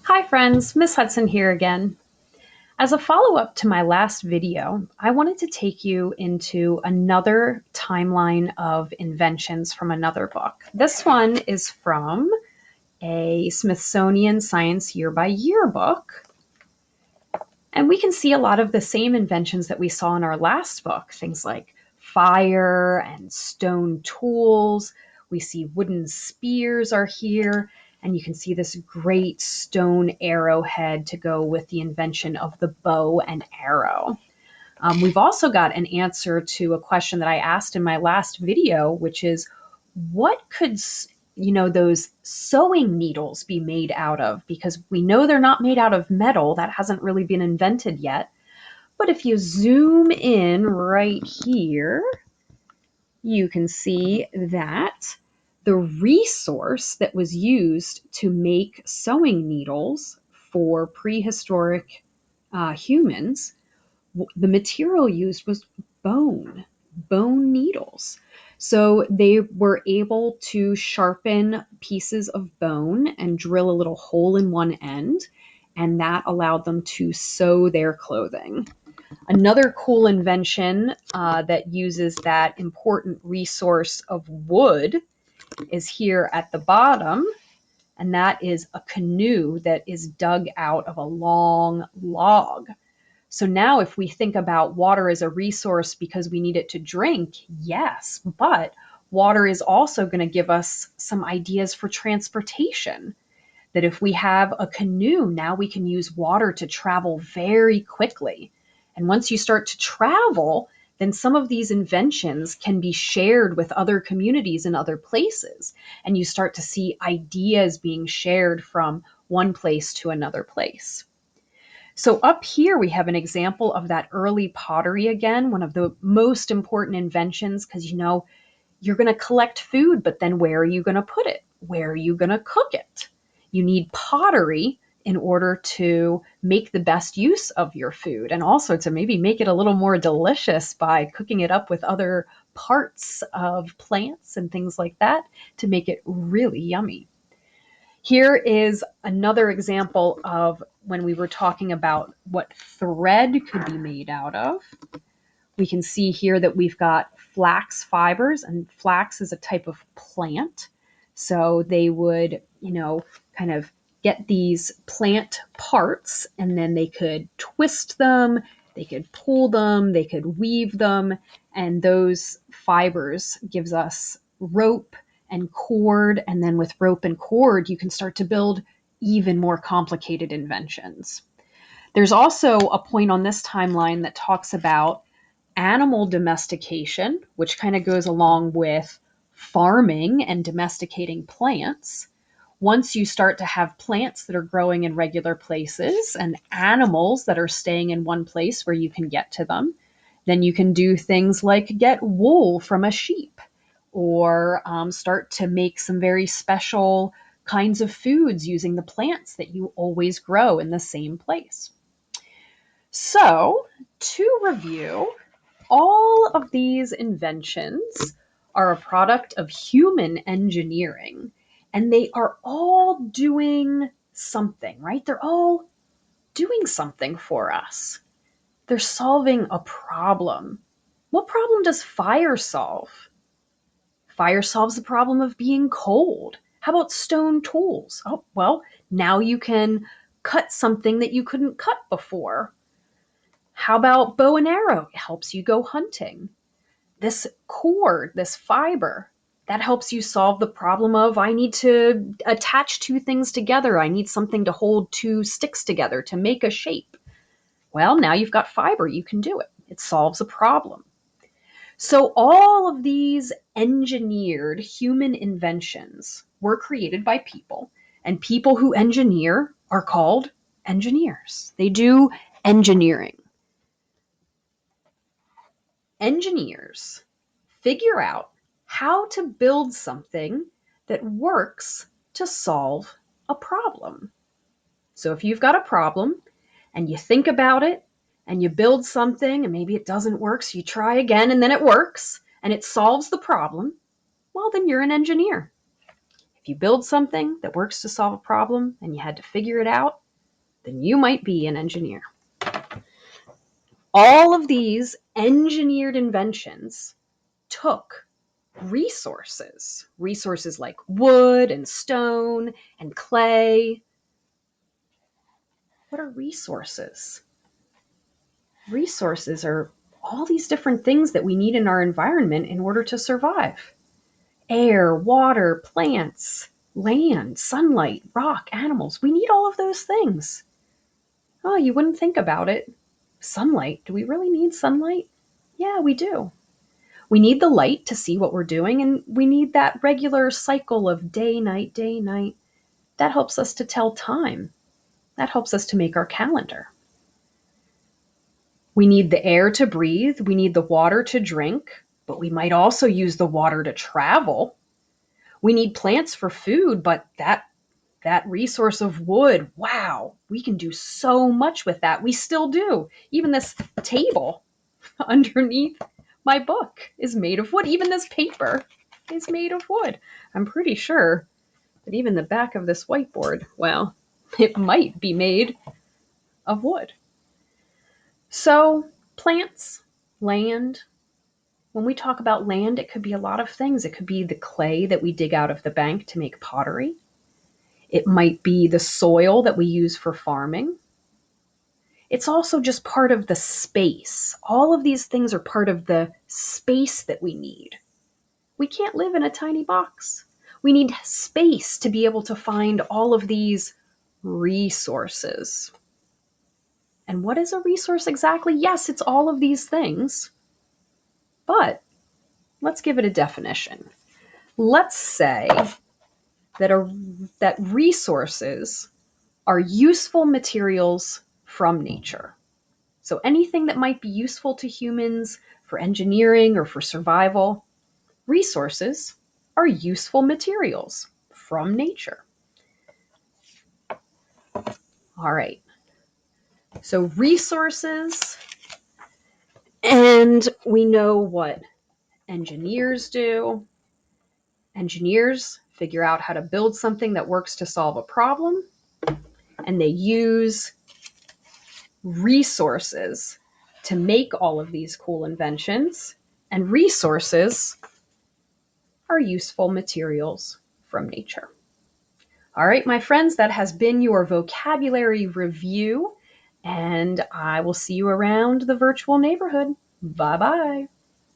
Hi friends, Miss Hudson here again. As a follow-up to my last video, I wanted to take you into another timeline of inventions from another book. This one is from a Smithsonian Science Year by Year book. And we can see a lot of the same inventions that we saw in our last book, things like fire and stone tools. We see wooden spears are here, and you can see this great stone arrowhead to go with the invention of the bow and arrow. We've also got an answer to a question that I asked in my last video, which is what could those sewing needles be made out of? Because we know they're not made out of metal. That hasn't really been invented yet. But if you zoom in right here, you can see that the resource that was used to make sewing needles for prehistoric humans, the material used was bone needles. So they were able to sharpen pieces of bone and drill a little hole in one end, and that allowed them to sew their clothing. Another cool invention that uses that important resource of wood is here at the bottom, and that is a canoe that is dug out of a long log. So now if we think about water as a resource because we need it to drink, yes, but water is also going to give us some ideas for transportation. That if we have a canoe, now we can use water to travel very quickly. And once you start to travel, then some of these inventions can be shared with other communities in other places. And you start to see ideas being shared from one place to another place. So up here, we have an example of that early pottery again, one of the most important inventions, because you're going to collect food, but then where are you going to put it? Where are you going to cook it? You need pottery in order to make the best use of your food, and also to maybe make it a little more delicious by cooking it up with other parts of plants and things like that to make it really yummy. Here is another example of when we were talking about what thread could be made out of. We can see here that we've got flax fibers, and flax is a type of plant. So they would, kind of get these plant parts, and then they could twist them, they could pull them, they could weave them, and those fibers gives us rope and cord. And then with rope and cord, you can start to build even more complicated inventions. There's also a point on this timeline that talks about animal domestication, which kind of goes along with farming and domesticating plants. Once you start to have plants that are growing in regular places and animals that are staying in one place where you can get to them, then you can do things like get wool from a sheep, or start to make some very special kinds of foods using the plants that you always grow in the same place. So, to review, all of these inventions are a product of human engineering, and they are all doing something, right? They're all doing something for us. They're solving a problem. What problem does fire solve? Fire solves the problem of being cold. How about stone tools? Oh, well, now you can cut something that you couldn't cut before. How about bow and arrow? It helps you go hunting. This cord, this fiber, that helps you solve the problem of I need to attach two things together. I need something to hold two sticks together to make a shape. Well, now you've got fiber. You can do it. It solves a problem. So all of these engineered human inventions were created by people, and people who engineer are called engineers. They do engineering. Engineers figure out how to build something that works to solve a problem. So if you've got a problem and you think about it and you build something and maybe it doesn't work, so you try again and then it works and it solves the problem, well, then you're an engineer. If If you build something that works to solve a problem and you had to figure it out, then you might be an engineer. All of these engineered inventions took resources like wood and stone and clay. What are resources? Resources are all these different things that we need in our environment in order to survive. Air, water, plants, land, sunlight, rock, animals. We need all of those things. Oh, you wouldn't think about it. Sunlight. Do we really need sunlight? Yeah, we do. We need the light to see what we're doing, and we need that regular cycle of day, night, day, night. That helps us to tell time. That helps us to make our calendar. We need the air to breathe. We need the water to drink, but we might also use the water to travel. We need plants for food, but that resource of wood, wow, we can do so much with that. We still do. Even this table underneath my book is made of wood. Even this paper is made of wood. I'm pretty sure that even the back of this whiteboard, well, it might be made of wood. So, plants, land. When we talk about land, it could be a lot of things. It could be the clay that we dig out of the bank to make pottery. It might be the soil that we use for farming. It's also just part of the space. All of these things are part of the space that we need. We can't live in a tiny box. We need space to be able to find all of these resources. And what is a resource exactly? Yes, it's all of these things. But let's give it a definition. Let's say that resources are useful materials from nature. So anything that might be useful to humans for engineering or for survival, resources are useful materials from nature. All right. So resources, and we know what engineers do. Engineers figure out how to build something that works to solve a problem, and they use resources to make all of these cool inventions. And resources are useful materials from nature. All right, my friends, that has been your vocabulary review, and I will see you around the virtual neighborhood. Bye-bye.